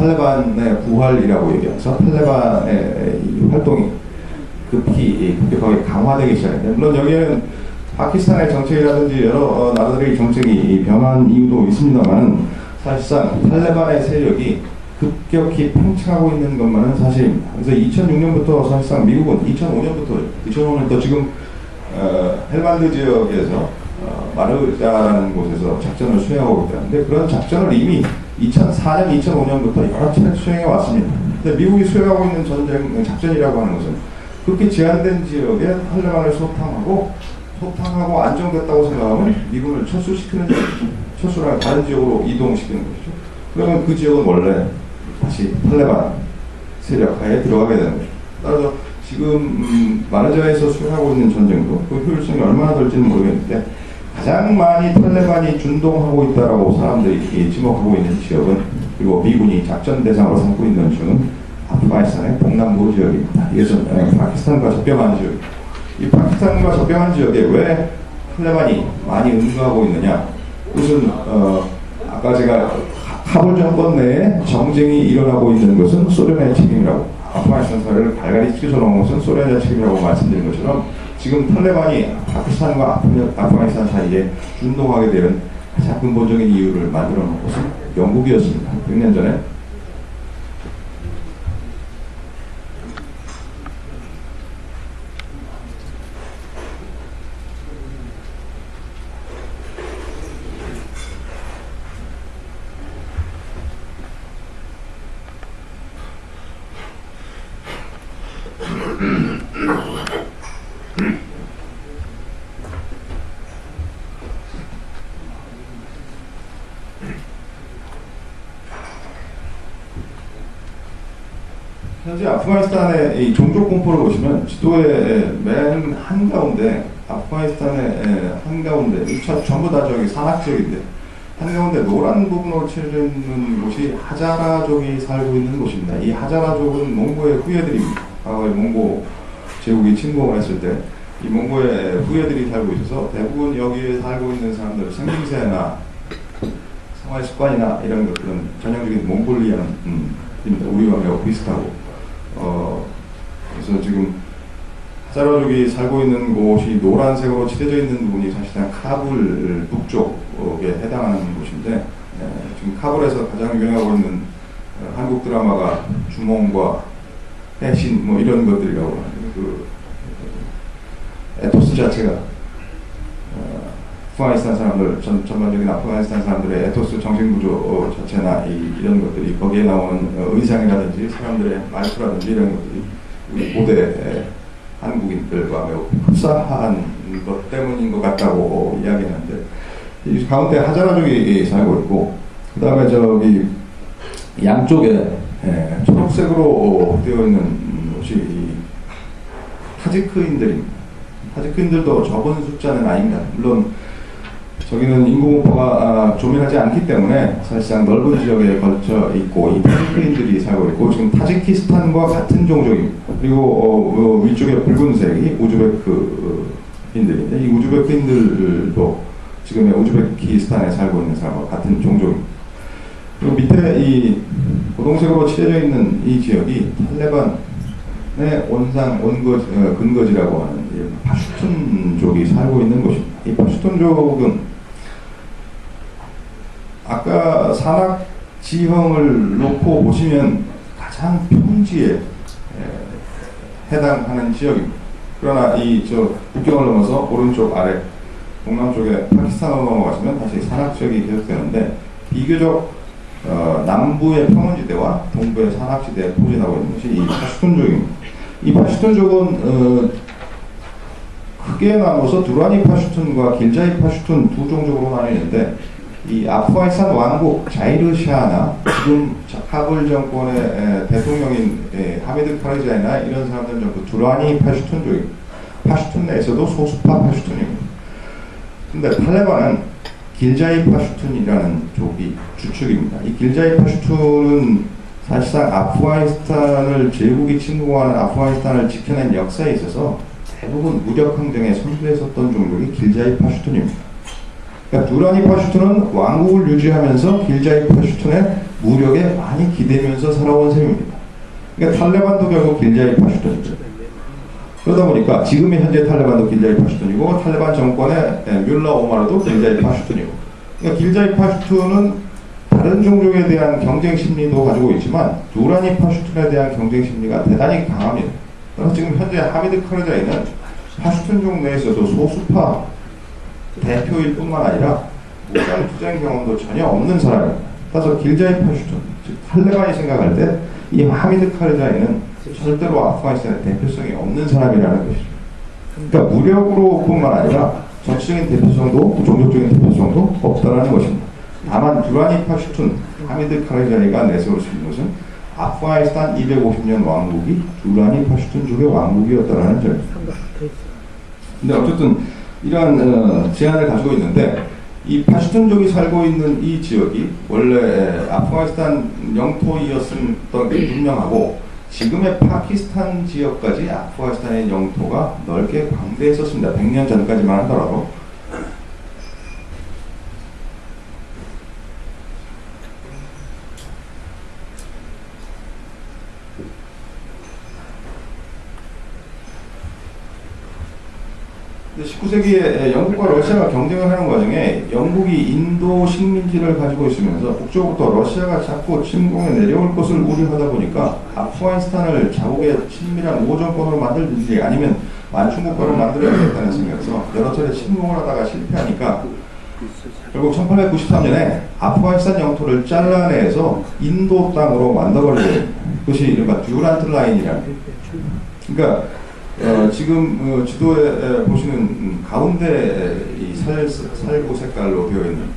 탈레반의 부활이라고 얘기하면서 탈레반의 이 활동이 급히 급격하게 강화되기 시작했는데, 물론 여기에는 파키스탄의 정책이라든지 여러 나라들의 정책이 변한 이유도 있습니다만, 사실상 탈레반의 세력이 급격히 팽창하고 있는 것만은 사실입니다. 그래서 2006년부터 사실상 미국은 2005년부터 지금 헬만드 지역에서 마르자라는 곳에서 작전을 수행하고 있다는데, 그런 작전을 이미 2004년, 2005년부터 여러 차례 수행해 왔습니다. 근데 미국이 수행하고 있는 작전이라고 하는 것은 그렇게 제한된 지역에 탈레반을 소탕하고 안정됐다고 생각하면 미군을 철수랑 다른 지역으로 이동시키는 것이죠. 그러면 그 지역은 원래 다시 탈레반 세력 하에 들어가게 되는 거죠. 따라서 지금 마르자에서 수행하고 있는 전쟁도 그 효율성이 얼마나 될지는 모르겠는데, 가장 많이 탈레반이 준동하고 있다라고 사람들이 지목하고 있는 지역은, 그리고 미군이 작전 대상으로 삼고 있는 지역은 아프가니스탄의 동남부 지역입니다. 이것은 파키스탄과 접경한 지역입니다. 이 파키스탄과 접경한 지역에 왜 탈레반이 많이 응거하고 있느냐? 그것은 아까 제가 카불 정권 내에 정쟁이 일어나고 있는 것은 소련의 책임이라고, 아프가니스탄 사회를 갈갈이 찢어놓은 것은 소련의 책임이라고 말씀드린 것처럼, 지금 탈레반이 파키스탄과 아프가니스탄 사이에 준동하게 되는 가장 근본적인 이유를 만들어 놓은 것은 영국이었습니다. 100년 전에. 현재 아프가니스탄의 이 종족 공포를 보시면 지도의 맨 한가운데, 아프가니스탄의 한가운데, 전부 다 저기 산악 지역인데, 한가운데 노란 부분으로 칠해져 있는 곳이 하자라족이 살고 있는 곳입니다. 이 하자라족은 몽고의 후예들입니다. 과거에 몽고 제국이 침공을 했을 때 이 몽고의 후예들이 살고 있어서, 대부분 여기에 살고 있는 사람들 생김새나 생활 습관이나 이런 것들은 전형적인 몽골리안입니다. 우리와 매우 비슷하고, 그래서 지금 하자라족이 살고 있는 곳이 노란색으로 칠해져 있는 부분이 사실상 카불 북쪽에 해당하는 곳인데, 지금 카불에서 가장 유행하고 있는 한국 드라마가 주몽과 해신 뭐 이런 것들이라고 하는데, 그 에토스 자체가 아프가니스탄 사람들, 전반적인 아프가니스탄 사람들의 에토스 정신구조 자체나 이런 것들이, 거기에 나오는 의상이라든지 사람들의 말투라든지 이런 것들이 우리 고대 한국인들과 매우 흡사한 것 때문인 것 같다고 이야기하는데, 이 가운데 하자라족이 살고 있고, 그 다음에 저기 양쪽에 초록색으로 되어 있는 곳이 타지크인들입니다. 타지크인들도 적은 숫자는 아닙니다. 물론 저기는 인구 공포가 조밀하지 않기 때문에 사실상 넓은 지역에 걸쳐 있고, 이 타지크인들이 살고 있고, 지금 타지키스탄과 같은 종족입니다. 그리고 위쪽에 붉은색이 우즈베크인들인데, 이 우즈베크인들도 지금의 우즈베키스탄에 살고 있는 사람과 같은 종족입니다. 그리고 밑에 이 고동색으로 칠해져 있는 이 지역이 탈레반의 근거지라고 하는 파슈툰족이 살고 있는 곳입니다. 이 파슈툰족은 아까 산악 지형을 놓고 보시면 가장 평지에 해당하는 지역입니다. 그러나 국경을 넘어서 오른쪽 아래 동남쪽에 파키스탄으로 넘어가시면 다시 산악 지역이 계속되는데, 비교적 남부의 평원지대와 동부의 산악지대에 포진하고 있는 것이 이 파슈툰족입니다. 이 파슈툰족은 크게 나눠서 두라니 파슈툰과 길자이 파슈툰 두 종족으로 나뉘는데, 이 아프가니스탄 왕국 자이르샤나 지금 카불 정권의 대통령인 하미드 카르자이나 이런 사람들은 전부 두라니 파슈툰족입니다. 파슈툰 내에서도 소수파 파슈툰입니다. 근데 탈레반은 길자이 파슈툰이라는 족이 주축입니다. 이 길자이 파슈툰은 사실상 아프가니스탄을 제국이 침공하는 아프가니스탄을 지켜낸 역사에 있어서 대부분 무력 항쟁에 선두했었던 종족이 길자이 파슈툰입니다. 그러니까 두라니 파슈툰은 왕국을 유지하면서 길자이 파슈툰의 무력에 많이 기대면서 살아온 셈입니다. 그러니까 탈레반도 결국 길자이 파슈톤이죠. 그러다 보니까 지금의 현재 탈레반도 길자이 파슈톤이고 탈레반 정권의 뮬라 오마르도 길자이 파슈톤이고, 그러니까 길자이 파슈톤은 다른 종족에 대한 경쟁 심리도 가지고 있지만 두라니 파슈툰에 대한 경쟁 심리가 대단히 강합니다. 그래서 지금 현재 하미드 카르자이는 파슈툰족 내에서도 소수파 대표일 뿐만 아니라 무장 투쟁 경험도 전혀 없는 사람입니다. 따라서 길자이 파슈툰, 즉 탈레반이 생각할 때 이 하미드 카르자이는 절대로 아프가니스탄의 대표성이 없는 사람이라는 것이죠. 그러니까 무력으로 뿐만 아니라 정치적인 대표성도 종족적인 대표성도 없다는 것입니다. 다만 두라니 파슈툰, 하미드 카르자이가 내세울 수 있는 것은 아프가니스탄 250년 왕국이 두라니 파슈툰족의 왕국이었다는 점입니다. 근데 어쨌든 이러한 제안을 가지고 있는데, 이 파슈툰족이 살고 있는 이 지역이 원래 아프가니스탄 영토이었던 게 분명하고, 지금의 파키스탄 지역까지 아프가니스탄의 영토가 넓게 광대했었습니다. 100년 전까지만 하더라도. 근데 19세기에 영국과 러시아가 경쟁을 하는 과정에 영국이 인도 식민지를 가지고 있으면서 북쪽부터 러시아가 자꾸 침공에 내려올 것을 우려하다 보니까 아프가니스탄을 자국의 친밀한 우호정권으로 만들든지 아니면 만충국가로 만들어야겠다는 생각에서 여러 차례 침공을 하다가 실패하니까 결국 1893년에 아프가니스탄 영토를 잘라내서 인도 땅으로 만들어버리고, 그것이 이른바 듀란트 라인이라는, 그러니까 지금 지도에 보시는 가운데 이 살구 색깔로 되어 있는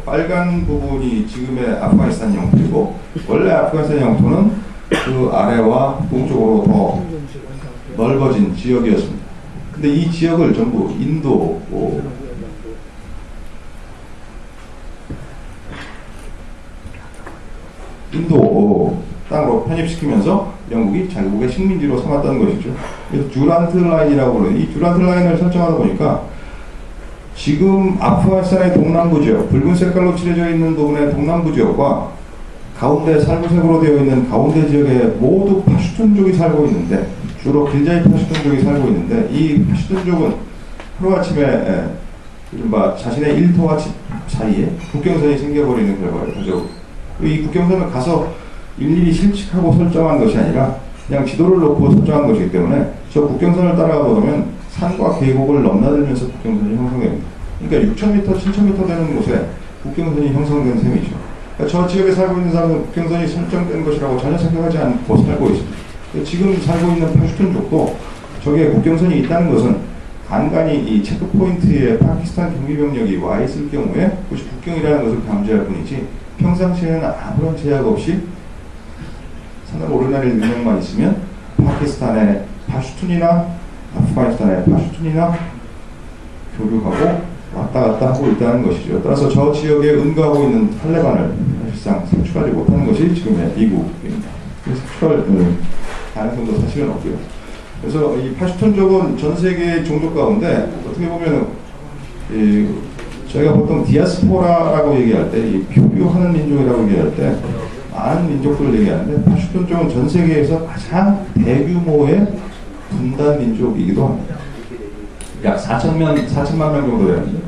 빨간 부분이 지금의 아프가니스탄 영토이고, 원래 아프가니스탄 영토는 그 아래와 동쪽으로 더 넓어진 지역이었습니다. 근데 이 지역을 전부 인도 땅으로 편입시키면서 영국이 자국의 식민지로 삼았다는 것이죠. 그래서 듀란트 라인이라고 부르는 이 듀란트 라인을 설정하다 보니까 지금 아프가니스탄의 동남부 지역, 붉은 색깔로 칠해져 있는 부분의 동남부 지역과 가운데 살구색으로 되어 있는 가운데 지역에 모두 파슈툰족이 살고 있는데, 주로 길자이 파슈툰족이 살고 있는데, 이 파슈툰족은 하루아침에 이른바 자신의 일터와 집 사이에 국경선이 생겨버리는 결과를 가져오고, 이 국경선을 가서 일일이 실측하고 설정한 것이 아니라 그냥 지도를 놓고 설정한 것이기 때문에 저 국경선을 따라가 보면 산과 계곡을 넘나들면서 국경선이 형성됩니다. 그러니까 6,000m, 7,000m 되는 곳에 국경선이 형성된 셈이죠. 그러니까 저 지역에 살고 있는 사람은 국경선이 설정된 것이라고 전혀 생각하지 않고 살고 있습니다. 지금 살고 있는 파슈툰족도 저기에 국경선이 있다는 것은 간간히 이 체크포인트에 파키스탄 경비병력이 와 있을 경우에 그것이 국경이라는 것을 감지할 뿐이지, 평상시에는 아무런 제약 없이 산을 오르내릴 능력만 있으면 파키스탄의 파슈툰이나 아프가니스탄의 파슈툰이나 교류하고 왔다 갔다 하고 있다는 것이죠. 따라서 저 지역에 응가하고 있는 탈레반을 사실상 색출하지 못하는 것이 지금의 미국입니다. 색출할 가능성도 사실은 없고요. 그래서 이 파슈툰족은 전 세계 종족 가운데 어떻게 보면 저희가 보통 디아스포라라고 얘기할 때, 이 표류하는 민족이라고 얘기할 때 많은 민족들을 얘기하는데, 파슈툰족은 전 세계에서 가장 대규모의 분단 민족이기도 합니다. 약 4천만 명 정도 되는데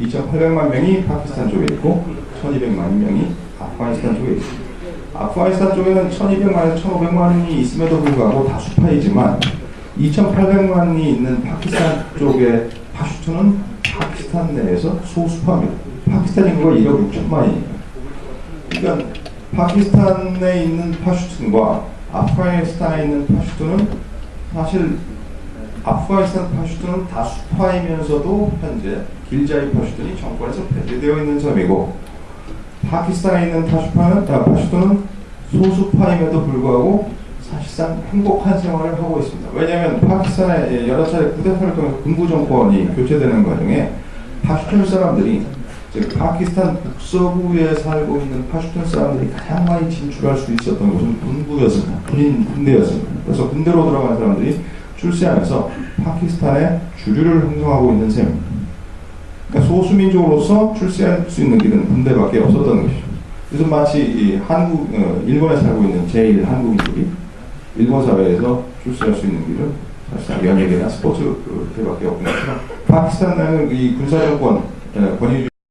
2,800만 명이 파키스탄 쪽에 있고 1,200만 명이 아프가니스탄 쪽에 있습니다. 아프가니스탄 쪽에는 1,200만에서 1,500만이 있음에도 불구하고 다수파이지만 2,800만이 있는 파키스탄 쪽의 파슈툰은 파키스탄 내에서 소수파입니다. 파키스탄 인구가 1억 6천만이니까. 그러니까 파키스탄에 있는 파슈툰과 아프가니스탄에 있는 파슈툰은 사실 아프가니스탄 파슈툰은 다수파이면서도 현재 길자이 파슈툰이 정권에서 배제되어 있는 점이고, 파키스탄에 있는 파슈툰은 소수파임에도 불구하고 사실상 행복한 생활을 하고 있습니다. 왜냐하면 파키스탄의 여러 차례 쿠데타를 통해서 군부 정권이 교체되는 과정에 파슈툰 사람들이, 즉 파키스탄 북서부에 살고 있는 파슈툰 사람들이 가장 많이 진출할 수 있었던 곳은 군부였습니다. 군대였습니다. 그래서 군대로 들어간 사람들이 출세하면서 파키스탄의 주류를 형성하고 있는 셈입니다. 그러니까 소수민족으로서 출세할 수 있는 길은 군대밖에 없었던 것이죠. 요즘 마치 이 일본에 살고 있는 제일 한국인들이 일본 사회에서 출세할 수 있는 길은 사실상 연예계나 스포츠 그밖에 없는 것처럼 파키스탄은 이 군사정권 권위주의